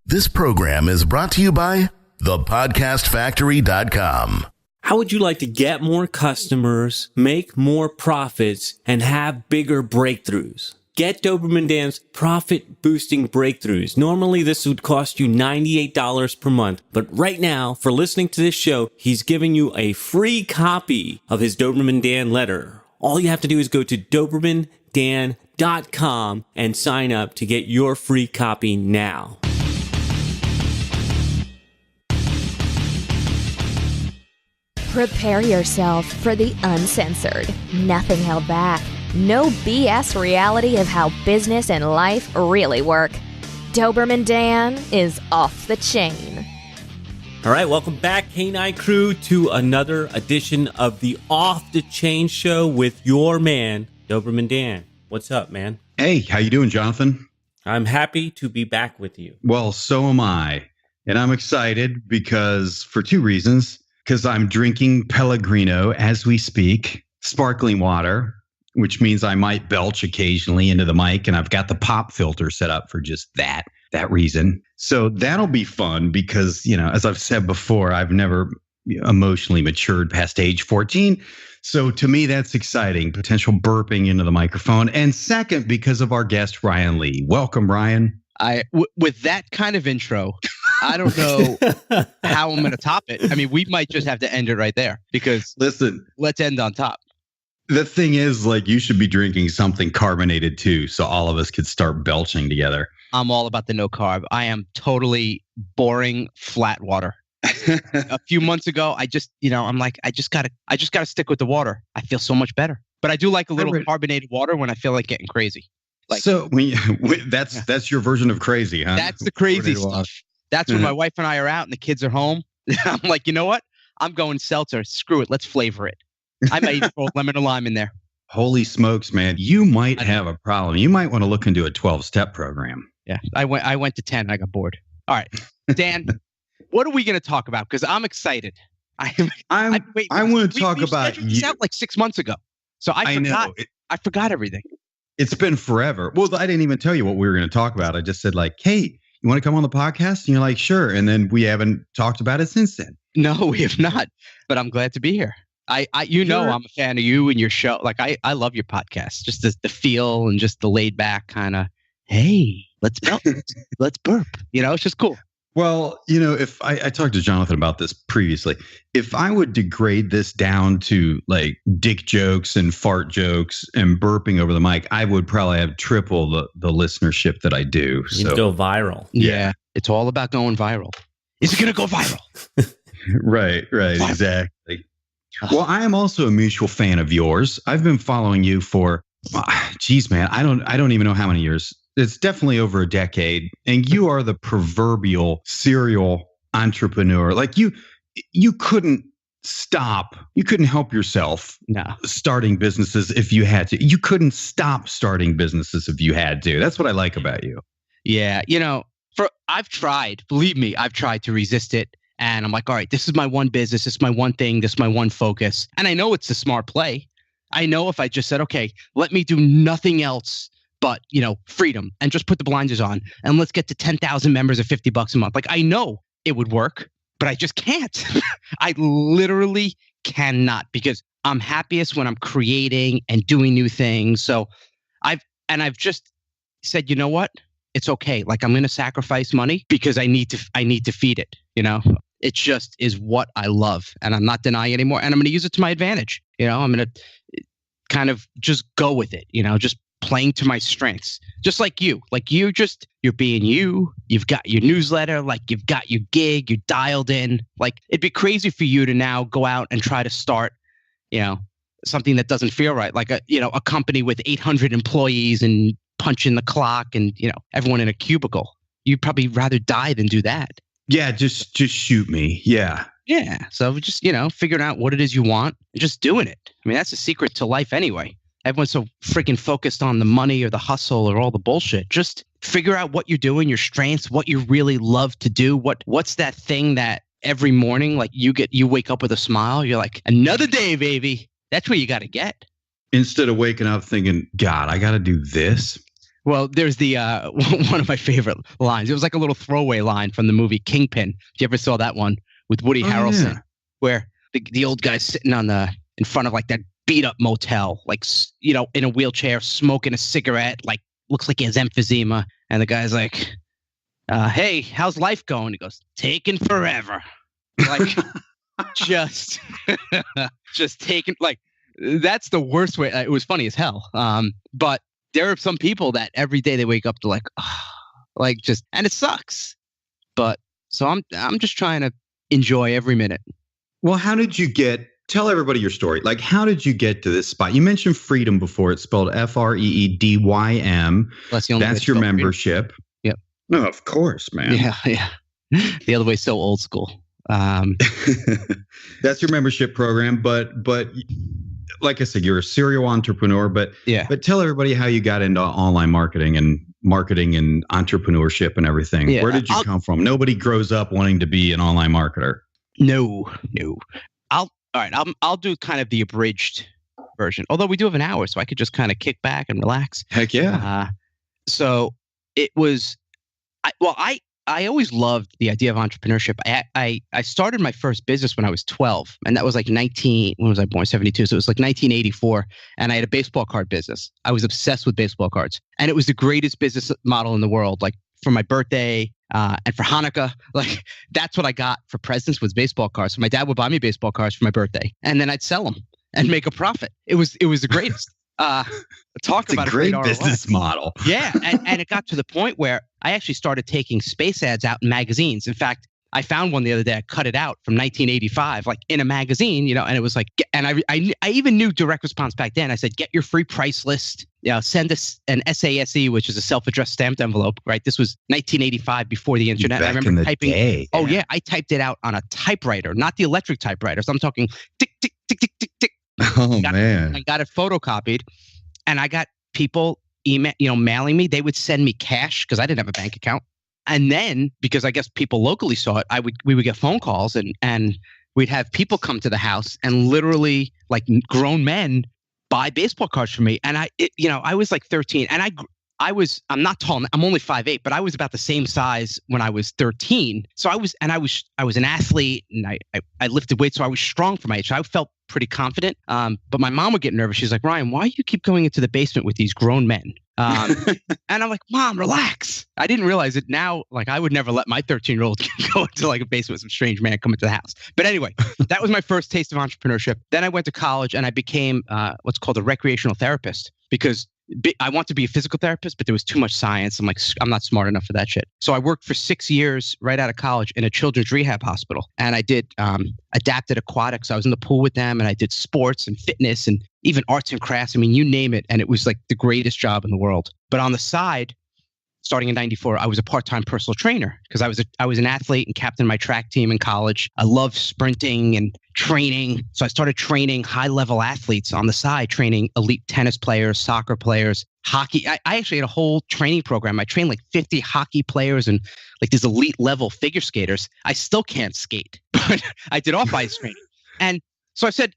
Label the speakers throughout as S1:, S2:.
S1: This program is brought to you by thepodcastfactory.com.
S2: How would you like to get more customers, make more profits, and have bigger breakthroughs? Get Doberman Dan's profit-boosting breakthroughs. Normally, this would cost you $98 per month, but right now, for listening to this show, he's giving you a free copy of his Doberman Dan letter. All you have to do is go to DobermanDan.com and sign up to get your free copy now.
S3: Prepare yourself for the uncensored, nothing held back, no BS reality of how business and life really work. Doberman Dan is off the chain.
S2: All right, welcome back, K9 Crew, to another edition of the Off the Chain Show with your man, Doberman Dan. What's up, man?
S4: Hey, how you doing, Jonathan?
S2: I'm happy to be back with you.
S4: Well, so am I. And I'm excited because for two reasons. Because I'm drinking Pellegrino as we speak, sparkling water, which means I might belch occasionally into the mic. And I've got the pop filter set up for just that reason. So that'll be fun because, you know, as I've said before, I've never emotionally matured past age 14. So to me, that's exciting. Potential burping into the microphone. And second, because of our guest, Ryan Lee. Welcome, Ryan.
S5: With that kind of intro, I don't know how I'm going to top it. I mean, we might just have to end it right there because let's end on top.
S4: The thing is, like, you should be drinking something carbonated too, so all of us could start belching together.
S5: I'm all about the no carb. I am totally boring flat water. A few months ago, I just gotta stick with the water. I feel so much better. But I do like a little carbonated water when I feel like getting crazy. Like,
S4: so that's your version of crazy, huh?
S5: That's the crazy stuff. That's when my wife and I are out and the kids are home. I'm like, you know what? I'm going seltzer. Screw it. Let's flavor it. I might even throw lemon and lime in there.
S4: Holy smokes, man. You might have a problem. You might want to look into a 12-step program.
S5: Yeah. I went to 10. I got bored. All right. Dan, what are we going to talk about? Because I'm excited. I want to talk about you. Out like 6 months ago. So I forgot everything.
S4: It's been forever. Well, I didn't even tell you what we were going to talk about. I just said like, hey, you want to come on the podcast? And you're like, sure. And then we haven't talked about it since then.
S5: No, we have not. But I'm glad to be here. I'm a fan of you and your show. Like, I love your podcast. Just the feel and just the laid back kind of, hey, let's burp. You know, it's just cool.
S4: Well, you know, if I talked to Jonathan about this previously, if I would degrade this down to like dick jokes and fart jokes and burping over the mic, I would probably have triple the listenership that I do.
S2: You'd go viral.
S5: Yeah. It's all about going viral. Is it going to go viral?
S4: Right, viral. Exactly. Well, I am also a mutual fan of yours. I've been following you for, geez, man, I don't even know how many years. It's definitely over a decade, and you are the proverbial serial entrepreneur. Like you couldn't stop. You couldn't help yourself starting businesses if you had to. You couldn't stop starting businesses if you had to. That's what I like about you.
S5: Yeah. You know, I've tried, believe me, I've tried to resist it. And I'm like, all right, this is my one business. This is my one thing. This is my one focus. And I know it's the smart play. I know if I just said, okay, let me do nothing else but, you know, freedom and just put the blinders on and let's get to 10,000 members at $50 a month. Like, I know it would work, but I just can't. I literally cannot because I'm happiest when I'm creating and doing new things. So I've just said, you know what? It's okay. Like, I'm going to sacrifice money because I need to feed it. You know, it just is what I love and I'm not denying it anymore. And I'm going to use it to my advantage. You know, I'm going to kind of just go with it, you know, just playing to my strengths, just like you're being you've got your newsletter, like you've got your gig, you're dialed in. Like, it'd be crazy for you to now go out and try to start, you know, something that doesn't feel right. Like a company with 800 employees and punch in the clock and, you know, everyone in a cubicle. You'd probably rather die than do that.
S4: Yeah. Just shoot me. Yeah.
S5: Yeah. So just, you know, figuring out what it is you want and just doing it. I mean, that's the secret to life anyway. Everyone's so freaking focused on the money or the hustle or all the bullshit. Just figure out what you're doing, your strengths, what you really love to do. What's that thing that every morning, like you wake up with a smile. You're like, another day, baby. That's where you got to get.
S4: Instead of waking up thinking, God, I got to do this.
S5: Well, there's the one of my favorite lines. It was like a little throwaway line from the movie Kingpin. If you ever saw that one with Woody Harrelson,
S4: yeah.
S5: where the old guy's sitting in front of like that beat up motel, like, you know, in a wheelchair, smoking a cigarette, like looks like he has emphysema, and the guy's like, "Hey, how's life going?" He goes, "Taking forever." Like, just taking, like, that's the worst way. It was funny as hell. But there are some people that every day they wake up to like, like just, and it sucks. But so I'm just trying to enjoy every minute.
S4: Well, how did you tell everybody your story. Like, how did you get to this spot? You mentioned freedom before. It's spelled FREEDYM. That's your membership.
S5: Yep.
S4: No, of course, man.
S5: Yeah. The other way's so old school.
S4: That's your membership program. But like I said, you're a serial entrepreneur. But tell everybody how you got into online marketing and entrepreneurship and everything. Yeah. Where did you come from? Nobody grows up wanting to be an online marketer.
S5: No. I'll do kind of the abridged version. Although we do have an hour, so I could just kind of kick back and relax.
S4: Heck yeah.
S5: So it was, I always loved the idea of entrepreneurship. I started my first business when I was 12, and that was like when was I born? 72. So it was like 1984, and I had a baseball card business. I was obsessed with baseball cards, and it was the greatest business model in the world. Like for my birthday and for Hanukkah, like that's what I got for presents was baseball cards. So my dad would buy me baseball cards for my birthday, and then I'd sell them and make a profit. It was the greatest. Talk about a great
S4: business model.
S5: Yeah, and it got to the point where I actually started taking space ads out in magazines. In fact, I found one the other day. I cut it out from 1985, like in a magazine, you know, and it was like, and I even knew direct response back then. I said, get your free price list. Send us an SASE, which is a self-addressed stamped envelope, right? This was 1985 before the internet.
S4: Back I remember typing. Day,
S5: oh yeah, I typed it out on a typewriter, not the electric typewriter. So I'm talking tick tick tick tick tick tick.
S4: Man.
S5: I got it photocopied, and I got people mailing me. They would send me cash because I didn't have a bank account. And then, because I guess people locally saw it, we would get phone calls and we'd have people come to the house and literally, like grown men, buy baseball cards for me. And I was like 13, and I'm not tall. I'm only 5'8", but I was about the same size when I was 13. So I was an athlete, and I lifted weights, so I was strong for my age. So I felt pretty confident. But my mom would get nervous. She's like, Ryan, why do you keep going into the basement with these grown men? And I'm like, Mom, relax. I didn't realize it now. Like, I would never let my 13-year-old go into like a basement with some strange man coming to the house. But anyway, that was my first taste of entrepreneurship. Then I went to college and I became what's called a recreational therapist, because I want to be a physical therapist, but there was too much science. I'm like, I'm not smart enough for that shit. So I worked for 6 years right out of college in a children's rehab hospital. And I did adapted aquatics. I was in the pool with them, and I did sports and fitness and even arts and crafts. I mean, you name it. And it was like the greatest job in the world. But on the side, starting in 94, I was a part-time personal trainer because I was an athlete and captain my track team in college. I loved sprinting and training. So I started training high-level athletes on the side, training elite tennis players, soccer players, hockey. I actually had a whole training program. I trained like 50 hockey players and like these elite level figure skaters. I still can't skate, but I did off-ice training. And so I said,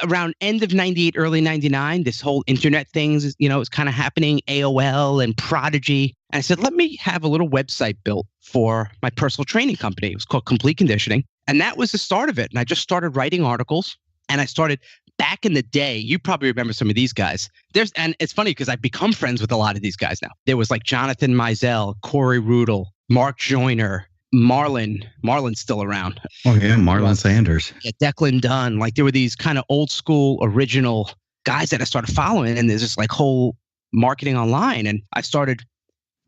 S5: around end of 98, early 99, this whole internet things, is kind of happening, AOL and Prodigy. And I said, let me have a little website built for my personal training company. It was called Complete Conditioning. And that was the start of it. And I just started writing articles, and I started back in the day. You probably remember some of these guys. And it's funny because I've become friends with a lot of these guys now. There was like Jonathan Mizell, Corey Rudel, Mark Joyner, Marlon's still around.
S4: Oh yeah, Marlon Sanders.
S5: Yeah, Declan Dunn. Like there were these kind of old school original guys that I started following, and there's this like whole marketing online, and I started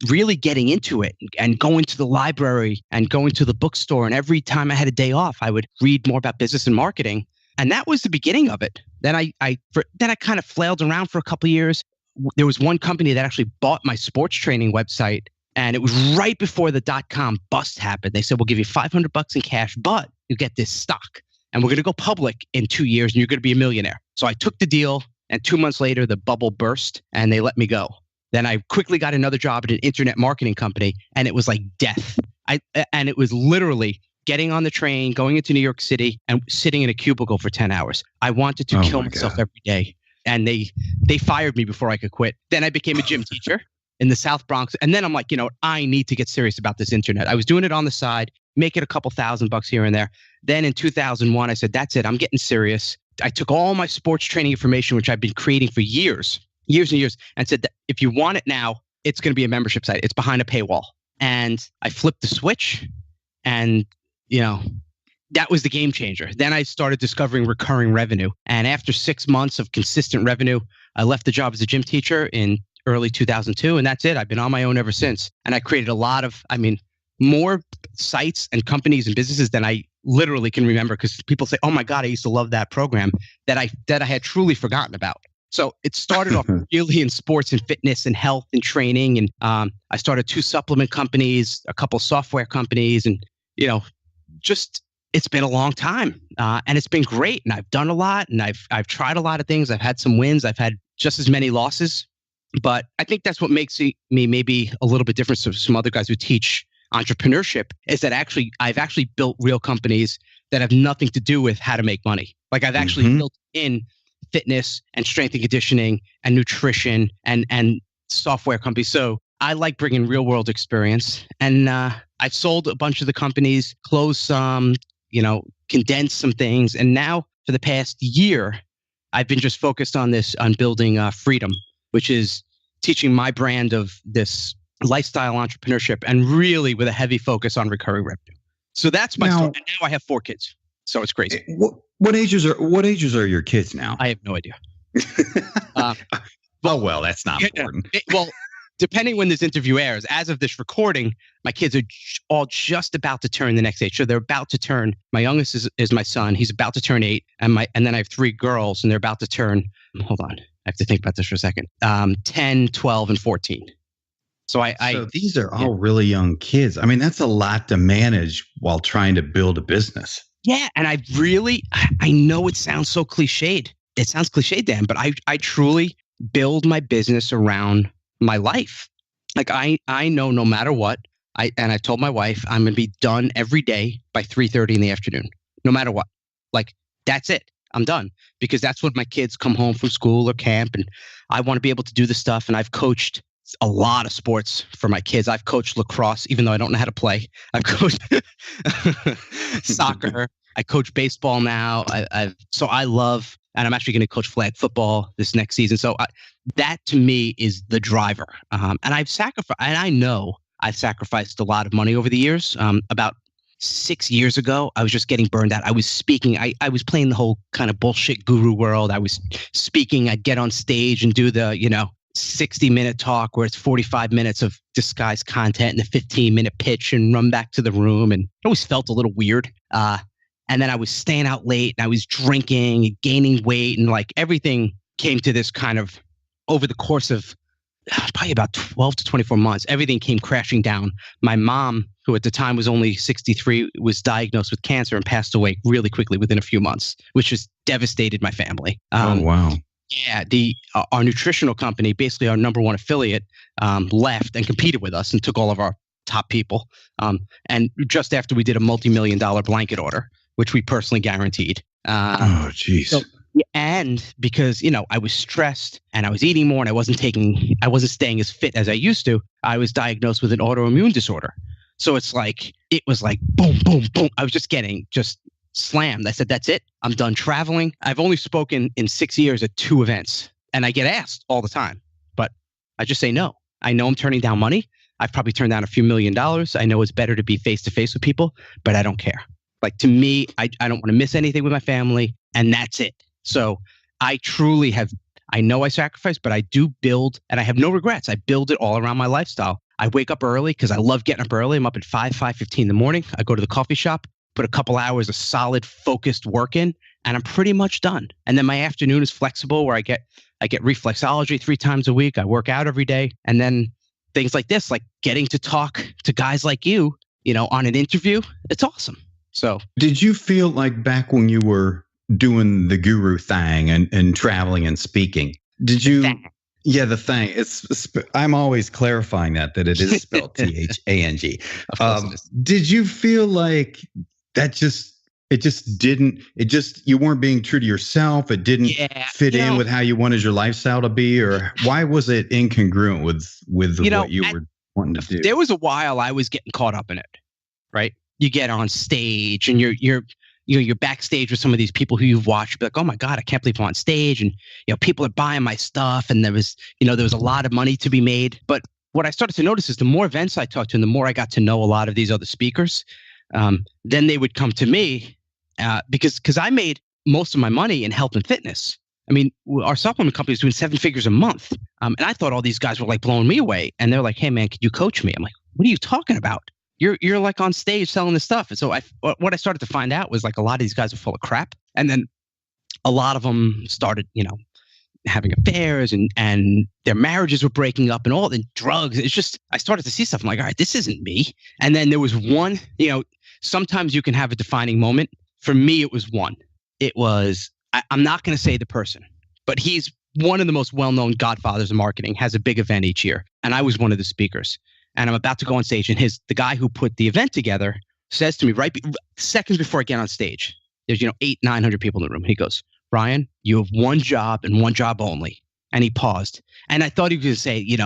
S5: really getting into it and going to the library and going to the bookstore, and every time I had a day off, I would read more about business and marketing, and that was the beginning of it. Then I kind of flailed around for a couple of years. There was one company that actually bought my sports training website. And it was right before the .com bust happened. They said, we'll give you $500 in cash, but you get this stock. And we're going to go public in 2 years, and you're going to be a millionaire. So I took the deal, and 2 months later, the bubble burst, and they let me go. Then I quickly got another job at an internet marketing company, and it was like death. And it was literally getting on the train, going into New York City, and sitting in a cubicle for 10 hours. I wanted to kill myself every day. And they fired me before I could quit. Then I became a gym teacher. in the South Bronx. And then I'm like, I need to get serious about this internet. I was doing it on the side, make it a couple $1,000 here and there. Then in 2001, I said, that's it. I'm getting serious. I took all my sports training information, which I've been creating for years and years, and said that if you want it now, it's going to be a membership site. It's behind a paywall. And I flipped the switch, and, that was the game changer. Then I started discovering recurring revenue. And after 6 months of consistent revenue, I left the job as a gym teacher in early 2002. And that's it. I've been on my own ever since. And I created a lot of, more sites and companies and businesses than I literally can remember, because people say, oh my God, I used to love that program that I had truly forgotten about. So it started off really in sports and fitness and health and training. And I started 2 supplement companies, a couple software companies, and, just it's been a long time, and it's been great. And I've done a lot, and I've tried a lot of things. I've had some wins. I've had just as many losses. But I think that's what makes me maybe a little bit different from some other guys who teach entrepreneurship, is that I've actually built real companies that have nothing to do with how to make money. Like I've actually built in fitness and strength and conditioning and nutrition and software companies. So I like bringing real world experience. And I've sold a bunch of the companies, closed some, condensed some things. And now for the past year, I've been just focused on building Freedom, which is teaching my brand of this lifestyle entrepreneurship, and really with a heavy focus on recurring revenue. So that's my story. And now I have 4 kids. So it's crazy.
S4: What ages are your kids now?
S5: I have no idea.
S4: Well, that's not important.
S5: Depending when this interview airs, as of this recording, my kids are all just about to turn the next age. So they're about to turn. My youngest is my son. He's about to turn 8, and then I have 3 girls, and they're about to turn. Hold on, I have to think about this for a second. 10, 12, and 14. So
S4: these are all really young kids. That's a lot to manage while trying to build a business.
S5: Yeah, and I know it sounds so cliched. It sounds cliched, Dan, but I truly build my business around my life. Like I know no matter what, I've told my wife I'm going to be done every day by 3:30 in the afternoon, no matter what. Like that's it. I'm done, because that's when my kids come home from school or camp, and I want to be able to do the stuff. And I've coached a lot of sports for my kids. I've coached lacrosse, even though I don't know how to play. I've coached soccer. I coach baseball now. So I love, and I'm actually going to coach flag football this next season. So that to me is the driver. And I know I've sacrificed a lot of money over the years. About 6 years ago, I was just getting burned out. I was speaking. I was playing the whole kind of bullshit guru world. I was speaking. I'd get on stage and do the, 60-minute talk where it's 45 minutes of disguised content and a 15-minute pitch, and run back to the room. And it always felt a little weird. And then I was staying out late, and I was drinking and gaining weight, and like everything came to this kind of, over the course of probably about 12 to 24 months, everything came crashing down. My mom, who at the time was only 63, was diagnosed with cancer and passed away really quickly within a few months, which just devastated my family.
S4: Oh, wow.
S5: Yeah, our nutritional company, basically our number 1 affiliate, left and competed with us and took all of our top people. And just after we did a multi-million-dollar blanket order, which we personally guaranteed.
S4: Oh, geez.
S5: And because, I was stressed and I was eating more, and I wasn't staying as fit as I used to, I was diagnosed with an autoimmune disorder. So it was like boom, boom, boom. I was just getting slammed. I said, that's it. I'm done traveling. I've only spoken in 6 years at 2 events, and I get asked all the time, but I just say no. I know I'm turning down money. I've probably turned down a few $1 million. I know it's better to be face to face with people, but I don't care. Like, to me, I don't want to miss anything with my family, and that's it. So I truly I know I sacrifice, but I do build, and I have no regrets. I build it all around my lifestyle. I wake up early because I love getting up early. I'm up at 5:15 in the morning. I go to the coffee shop, put a couple hours of solid, focused work in, and I'm pretty much done. And then my afternoon is flexible, where I get reflexology 3 times a week. I work out every day. And then things like this, like getting to talk to guys like you, on an interview, it's awesome. So
S4: did you feel like back when you were doing the guru thang and traveling and speaking, did you? Yeah, the thang. I'm always clarifying that it is spelled THANG. Did you feel like that just you weren't being true to yourself. It didn't fit in with how you wanted your lifestyle to be, or why was it incongruent with what you were wanting to do?
S5: There was a while I was getting caught up in it, right? You get on stage and you're backstage with some of these people who you've watched, be like, oh my God, I can't believe I'm on stage. And, people are buying my stuff. And there was a lot of money to be made. But what I started to notice is the more events I talked to and the more I got to know a lot of these other speakers, then they would come to me because I made most of my money in health and fitness. I mean, our supplement company is doing 7 figures a month. And I thought all these guys were like blowing me away. And they're like, hey man, could you coach me? I'm like, what are you talking about? You're like on stage selling this stuff. And so what I started to find out was like a lot of these guys are full of crap. And then a lot of them started, having affairs and their marriages were breaking up and all the drugs. It's just, I started to see stuff. I'm like, all right, this isn't me. And then there was one, sometimes you can have a defining moment. For me, it was one. It was, I'm not going to say the person, but he's one of the most well-known godfathers of marketing, has a big event each year. And I was one of the speakers. And I'm about to go on stage, and the guy who put the event together says to me seconds before I get on stage, there's 800-900 people in the room. He goes, Ryan, you have one job and one job only. And he paused, and I thought he was going to say,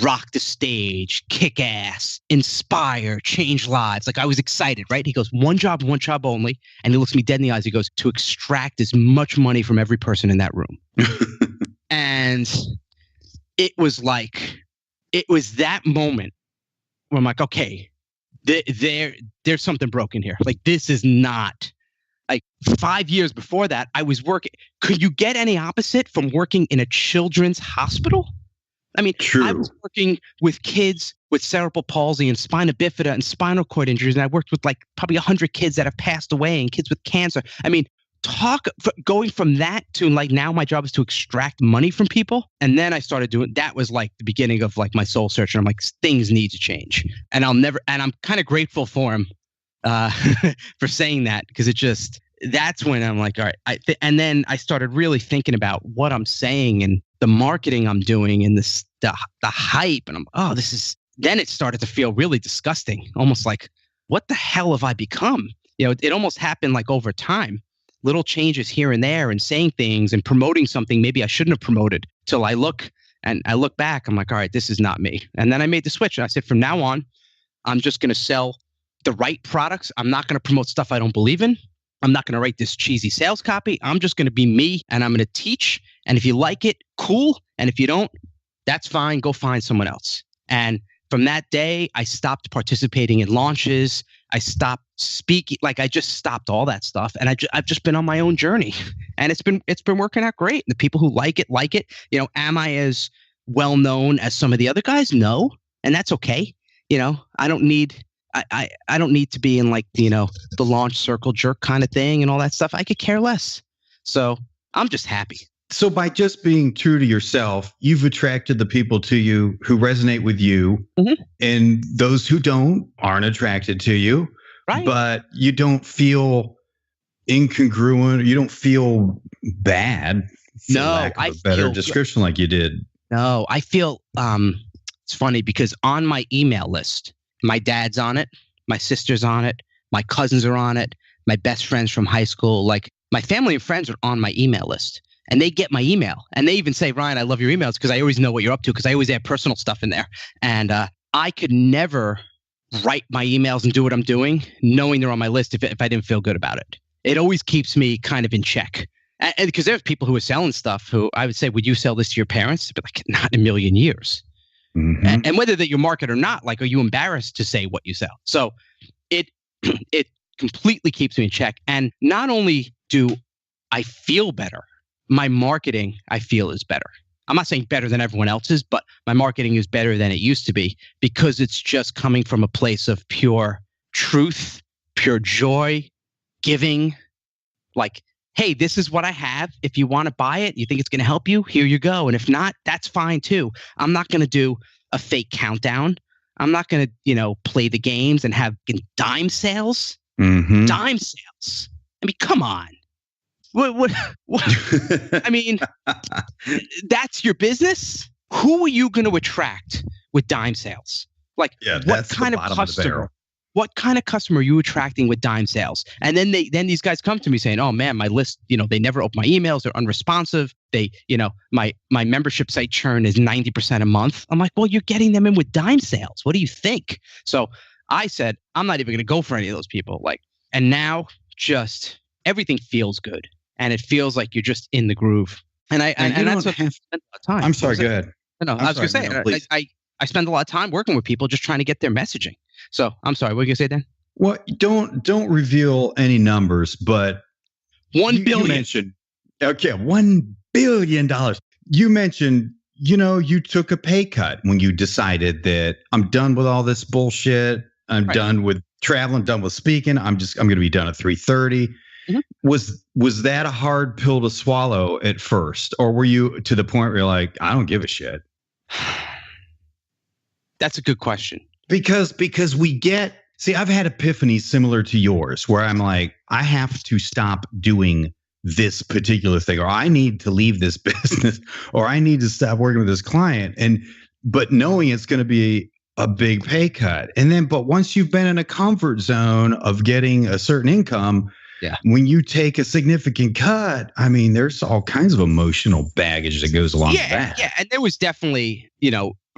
S5: rock the stage, kick ass, inspire, change lives. Like I was excited, right? He goes, one job only. And he looks me dead in the eyes. He goes, to extract as much money from every person in that room. And it was that moment where I'm like, okay, there's something broken here. Like this is not, like 5 years before that, I was working. Could you get any opposite from working in a children's hospital? I mean,
S4: True.
S5: I was working with kids with cerebral palsy and spina bifida and spinal cord injuries. And I worked with like probably 100 kids that have passed away and kids with cancer. I mean, going from that to like now my job is to extract money from people. And then I started doing, that was like the beginning of like my soul search. And I'm like, things need to change. And I'm kind of grateful for him for saying that, because that's when I'm like, all right. And then I started really thinking about what I'm saying and the marketing I'm doing and the hype. And then it started to feel really disgusting. Almost like, what the hell have I become? It almost happened like over time. Little changes here and there and saying things and promoting something maybe I shouldn't have promoted, till I look back. I'm like, all right, this is not me. And then I made the switch. And I said, from now on, I'm just going to sell the right products. I'm not going to promote stuff I don't believe in. I'm not going to write this cheesy sales copy. I'm just going to be me, and I'm going to teach. And if you like it, cool. And if you don't, that's fine. Go find someone else. And from that day, I stopped participating in launches. I stopped speaking. Like I just stopped all that stuff. And I've just been on my own journey, and it's been working out great. The people who like it. Am I as well known as some of the other guys? No. And that's okay. I don't need to be in like, the launch circle jerk kind of thing and all that stuff. I could care less. So I'm just happy.
S4: So by just being true to yourself, you've attracted the people to you who resonate with you, mm-hmm. and those who aren't attracted to you, right? But you don't feel incongruent. You don't feel bad. For lack of a better description, like you did.
S5: No, I feel, it's funny because on my email list, my dad's on it, my sister's on it, my cousins are on it, my best friends from high school, like my family and friends are on my email list. And they get my email, and they even say, Ryan, I love your emails because I always know what you're up to, because I always add personal stuff in there. And I could never write my emails and do what I'm doing knowing they're on my list if I didn't feel good about it. It always keeps me kind of in check. And because there's people who are selling stuff who I would say, would you sell this to your parents? But like, not in a million years. Mm-hmm. And whether that you market or not, like, are you embarrassed to say what you sell? So it completely keeps me in check. And not only do I feel better, my marketing, I feel, is better. I'm not saying better than everyone else's, but my marketing is better than it used to be, because it's just coming from a place of pure truth, pure joy, giving. Like, hey, this is what I have. If you want to buy it, you think it's going to help you, here you go. And if not, that's fine too. I'm not going to do a fake countdown. I'm not going to, play the games and have dime sales. Mm-hmm. Dime sales. I mean, come on. What? I mean, that's your business? Who are you going to attract with dime sales? Like, what kind of customer? what kind of customer are you attracting with dime sales? And then these guys come to me saying, oh man, my list, they never open my emails. They're unresponsive. They, my membership site churn is 90% a month. I'm like, well, you're getting them in with dime sales. What do you think? So I said, I'm not even going to go for any of those people. And now just everything feels good. And it feels like you're just in the groove. And that's what I spend a lot of time.
S4: I'm sorry, go ahead.
S5: No, I was going to say, I spend a lot of time working with people just trying to get their messaging. So I'm sorry, what were you going to say, Dan?
S4: Well, don't reveal any numbers, but
S5: $1 billion.
S4: You mentioned, okay, $1 billion. You mentioned, you took a pay cut when you decided that I'm done with all this bullshit. I'm done with traveling, done with speaking. I'm going to be done at 3:30. Mm-hmm. Was that a hard pill to swallow at first? Or were you to the point where you're like, I don't give a shit?
S5: That's a good question.
S4: Because I've had epiphanies similar to yours where I'm like, I have to stop doing this particular thing, or I need to leave this business, or I need to stop working with this client. But knowing it's going to be a big pay cut. But once you've been in a comfort zone of getting a certain income, when you take a significant cut, I mean, there's all kinds of emotional baggage that goes along with that.
S5: Yeah. And there was definitely,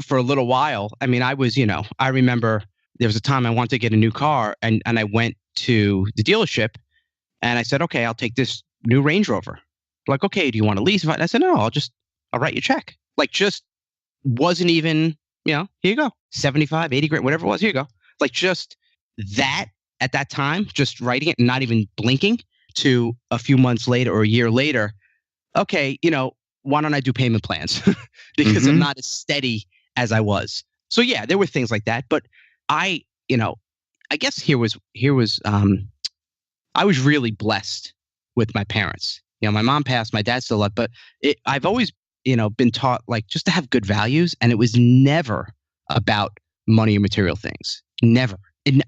S5: for a little while, I mean, I remember there was a time I wanted to get a new car and I went to the dealership and I said, okay, I'll take this new Range Rover. Like, okay, do you want to lease? I said, no, I'll write you a check. Just wasn't even, here you go. 75, 80 grand, whatever it was, here you go. Just that at that time, just writing it and not even blinking, to a few months later or a year later, okay, why don't I do payment plans? Because I'm not as steady as I was. So yeah, there were things like that. But I guess I was really blessed with my parents. My mom passed, my dad still alive, but I've always, been taught just to have good values. And it was never about money or material things. Never. And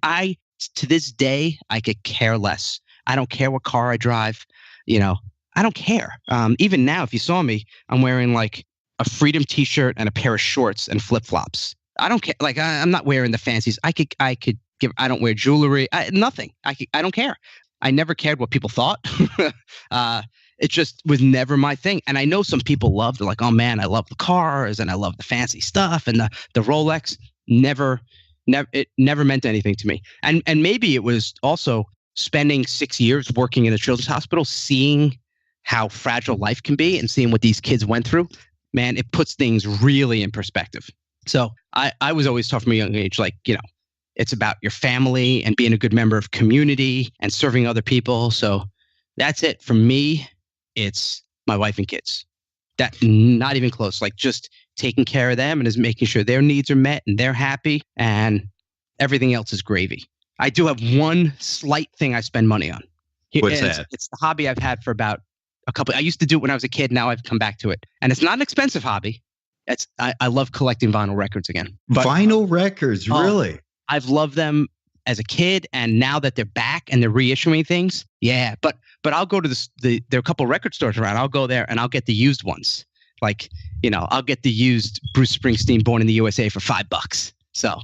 S5: to this day, I could care less. I don't care what car I drive. I don't care. Even now, if you saw me, I'm wearing a Freedom t-shirt and a pair of shorts and flip-flops. I don't care. I'm not wearing the fancies. I don't wear jewelry. Nothing. I don't care. I never cared what people thought. It just was never my thing. And I know some people loved it. Oh man, I love the cars and I love the fancy stuff and the Rolex. It never meant anything to me. And maybe it was also spending 6 years working in a children's hospital, seeing how fragile life can be and seeing what these kids went through. Man, it puts things really in perspective. So I was always taught from a young age, it's about your family and being a good member of community and serving other people. So that's it. For me, it's my wife and kids. That not even close, just taking care of them and is making sure their needs are met and they're happy and everything else is gravy. I do have one slight thing I spend money on.
S4: What's that? It's
S5: the hobby I've had for about I used to do it when I was a kid. Now I've come back to it. And it's not an expensive hobby. I love collecting vinyl records again.
S4: Vinyl records, really?
S5: I've loved them as a kid, and now that they're back and they're reissuing things, yeah. But I'll go to there are a couple record stores around. I'll go there and I'll get the used ones. I'll get the used Bruce Springsteen Born in the USA for $5. So,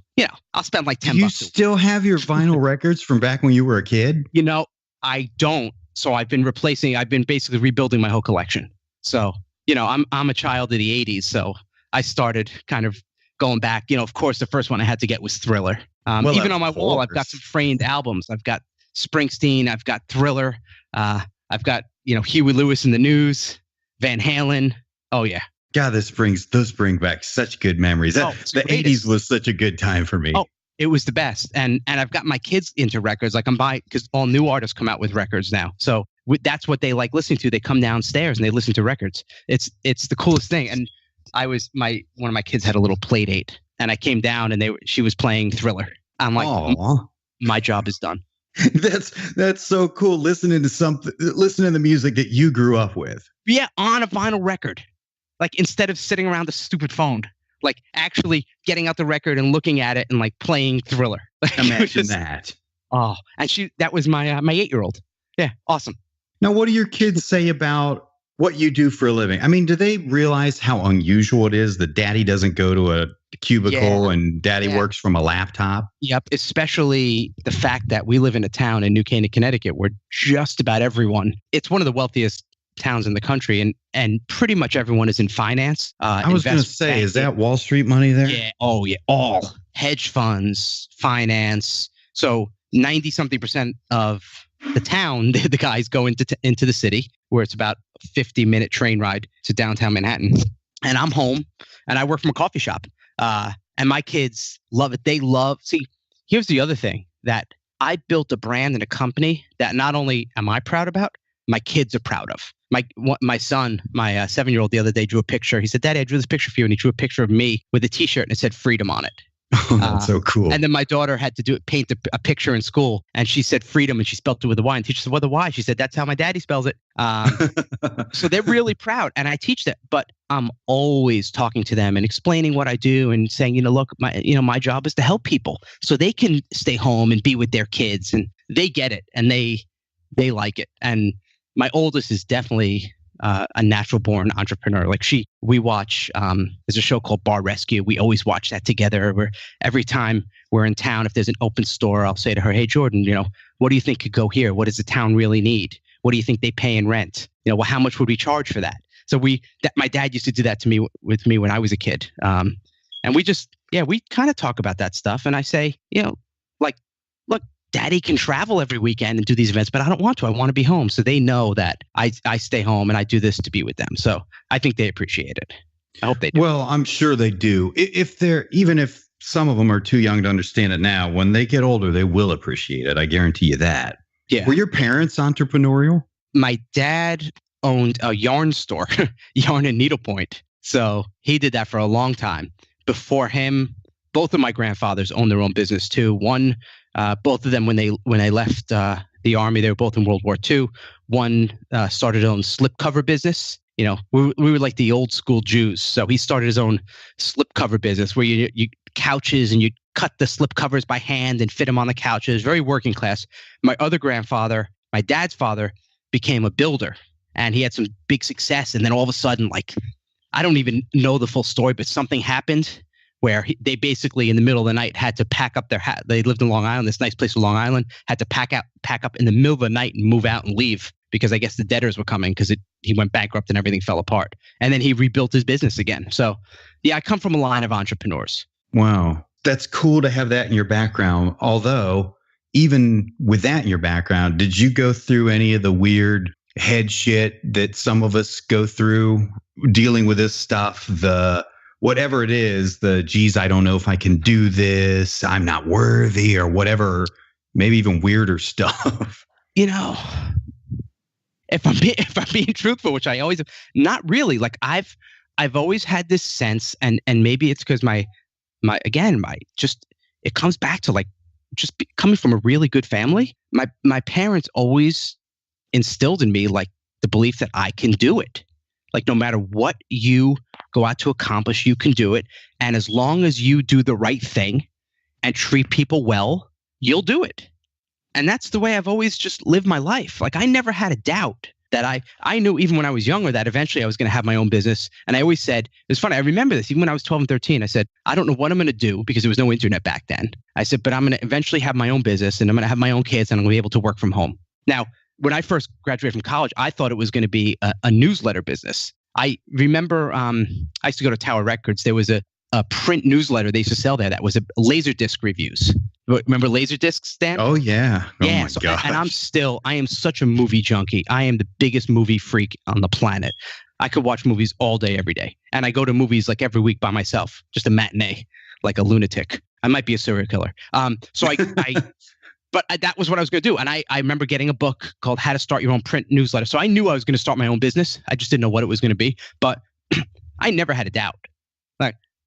S5: I'll spend $10.
S4: Do you still have your vinyl records from back when you were a kid?
S5: I don't. So I've been basically rebuilding my whole collection. So, I'm a child of the 80s. So I started kind of going back. Of course, the first one I had to get was Thriller. Even on my wall, I've got some framed albums. I've got Springsteen. I've got Thriller. I've got, Huey Lewis and the News, Van Halen. Oh, yeah.
S4: God, those bring back such good memories. The 80s was such a good time for me.
S5: Oh, it was the best. And I've got my kids into records. I'm buying, because all new artists come out with records now. So that's what they like listening to. They come downstairs and they listen to records. It's the coolest thing. And one of my kids had a little play date and I came down and she was playing Thriller. I'm like, my job is done.
S4: That's so cool. Listening to the music that you grew up with.
S5: Yeah. On a vinyl record. Instead of sitting around the stupid phone, actually getting out the record and looking at it and playing Thriller.
S4: Imagine that.
S5: Oh, and that was my 8-year-old. Yeah. Awesome.
S4: Now, what do your kids say about what you do for a living. I mean, do they realize how unusual it is that daddy doesn't go to a cubicle and daddy works from a laptop?
S5: Yep. Especially the fact that we live in a town in New Canaan, Connecticut, where just about everyone, it's one of the wealthiest towns in the country, and pretty much everyone is in finance.
S4: I was going to say, is that Wall Street money there?
S5: Yeah. Oh, yeah. All hedge funds, finance. So 90-something% of the town, the guys go into the city, where it's about a 50-minute train ride to downtown Manhattan. And I'm home and I work from a coffee shop. And my kids love it. See, here's the other thing, that I built a brand and a company that not only am I proud about, my kids are proud of. My son, my 7-year-old, the other day drew a picture. He said, "Daddy, I drew this picture for you." And he drew a picture of me with a T-shirt and it said freedom on it.
S4: Oh, that's so cool.
S5: And then my daughter had to paint a picture in school, and she said freedom, and she spelled it with a Y. And the teacher said, "What the Y?" She said, "That's how my daddy spells it." So they're really proud, and I teach that. But I'm always talking to them and explaining what I do and saying, look, my job is to help people so they can stay home and be with their kids, and they get it and they like it. And my oldest is definitely a natural born entrepreneur. Like we watch, there's a show called Bar Rescue. We always watch that together, where every time we're in town, if there's an open store, I'll say to her, "Hey, Jordan, what do you think could go here? What does the town really need? What do you think they pay in rent? Well, how much would we charge for that?" So my dad used to do that to me with me when I was a kid. And we kind of talk about that stuff. And I say, look, Daddy can travel every weekend and do these events, but I don't want to. I want to be home. So they know that I stay home and I do this to be with them. So I think they appreciate it. I hope they do.
S4: Well, I'm sure they do. Even if some of them are too young to understand it now, when they get older, they will appreciate it. I guarantee you that.
S5: Yeah.
S4: Were your parents entrepreneurial?
S5: My dad owned a yarn store, yarn and needlepoint. So he did that for a long time. Before him, both of my grandfathers owned their own business too. Both of them, when they left the army, they were both in World War II. One started his own slipcover business. We were like the old school Jews. So he started his own slipcover business where you couches and you cut the slipcovers by hand and fit them on the couches. Very working class. My other grandfather, my dad's father, became a builder, and he had some big success. And then all of a sudden, I don't even know the full story, but something happened where they basically in the middle of the night had to pack up their hat. They lived in Long Island, this nice place in Long Island, had to pack up in the middle of the night and move out and leave because I guess the debtors were coming because he went bankrupt and everything fell apart. And then he rebuilt his business again. So yeah, I come from a line of entrepreneurs.
S4: Wow. That's cool to have that in your background. Although even with that in your background, did you go through any of the weird head shit that some of us go through dealing with this stuff? Whatever it is, geez, I don't know if I can do this, I'm not worthy, or whatever, maybe even weirder stuff.
S5: If I'm being truthful, which I always, not really. Like I've always had this sense, and maybe it's because it comes back to coming from a really good family. My parents always instilled in me the belief that I can do it. No matter what you go out to accomplish, you can do it. And as long as you do the right thing and treat people well, you'll do it. And that's the way I've always just lived my life. I never had a doubt that I knew even when I was younger that eventually I was going to have my own business. And I always said, it was funny, I remember this, even when I was 12 and 13, I said, I don't know what I'm going to do because there was no internet back then. I said, but I'm going to eventually have my own business and I'm going to have my own kids and I'm going to be able to work from home. Now, when I first graduated from college, I thought it was going to be a newsletter business. I remember I used to go to Tower Records. There was a print newsletter they used to sell there that was a Laserdisc reviews. Remember Laserdisc, Stan?
S4: Oh, yeah.
S5: Yeah.
S4: My gosh.
S5: And I am such a movie junkie. I am the biggest movie freak on the planet. I could watch movies all day, every day. And I go to movies every week by myself, just a matinee, like a lunatic. I might be a serial killer. But that was what I was going to do. And I remember getting a book called How to Start Your Own Print Newsletter. So I knew I was going to start my own business. I just didn't know what it was going to be. But I never had a doubt.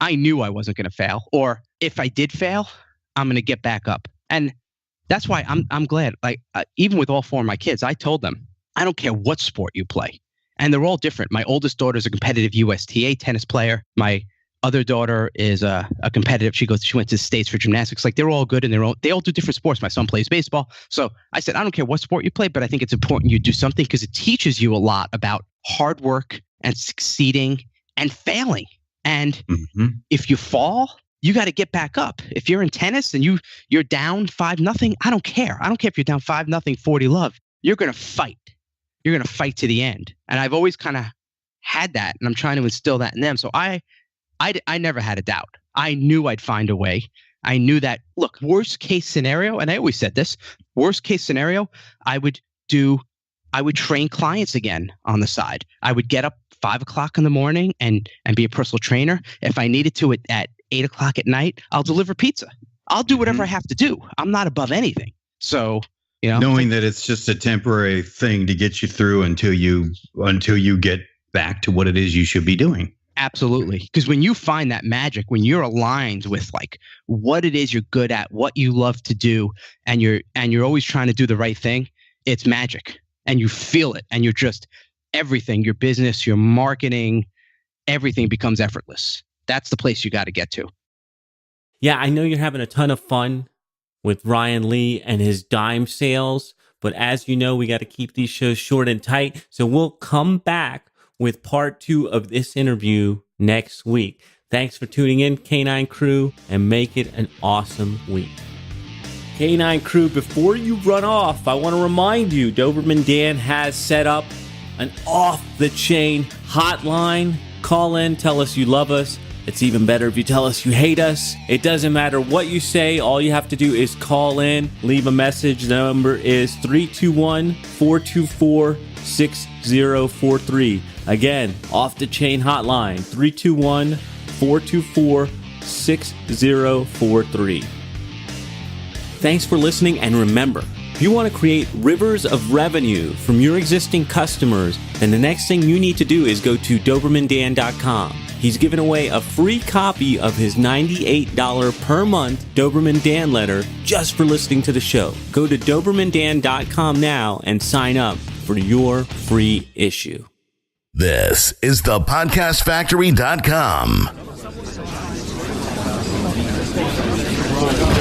S5: I knew I wasn't going to fail. Or if I did fail, I'm going to get back up. And that's why I'm glad. Even with all 4 of my kids, I told them, I don't care what sport you play. And they're all different. My oldest daughter is a competitive USTA tennis player. My other daughter is a competitive. She went to the States for gymnastics. They're all good in their own. They all do different sports. My son plays baseball. So I said, I don't care what sport you play, but I think it's important you do something because it teaches you a lot about hard work and succeeding and failing. And if you fall, you got to get back up. If you're in tennis and you're down 5-0, I don't care. I don't care if you're down 5-0, 40 love. You're going to fight. You're going to fight to the end. And I've always kind of had that, and I'm trying to instill that in them. So I never had a doubt. I knew I'd find a way. I knew that, look, worst case scenario, and I always said this, worst case scenario, I would train clients again on the side. I would get up 5 o'clock in the morning and be a personal trainer. If I needed to at 8 o'clock at night, I'll deliver pizza. I'll do whatever I have to do. I'm not above anything. So,
S4: knowing that it's just a temporary thing to get you through until you get back to what it is you should be doing.
S5: Absolutely. Because when you find that magic, when you're aligned with like what it is you're good at, what you love to do, and you're always trying to do the right thing, it's magic. And you feel it, and you're just everything, your business, your marketing, everything becomes effortless. That's the place you got to get to.
S2: Yeah, I know you're having a ton of fun with Ryan Lee and his dime sales, but as you know, we got to keep these shows short and tight. So we'll come back with part 2 of this interview next week. Thanks for tuning in, K9 Crew, and make it an awesome week. K9 Crew, before you run off, I want to remind you, Doberman Dan has set up an off-the-chain hotline. Call in, tell us you love us. It's even better if you tell us you hate us. It doesn't matter what you say. All you have to do is call in, leave a message. The number is 321-424-6043. Again, off-the-chain hotline, 321-424-6043. Thanks for listening, and remember, if you want to create rivers of revenue from your existing customers, then the next thing you need to do is go to DobermanDan.com. He's giving away a free copy of his $98 per month Doberman Dan letter just for listening to the show. Go to DobermanDan.com now and sign up for your free issue.
S1: This is the podcastfactory.com.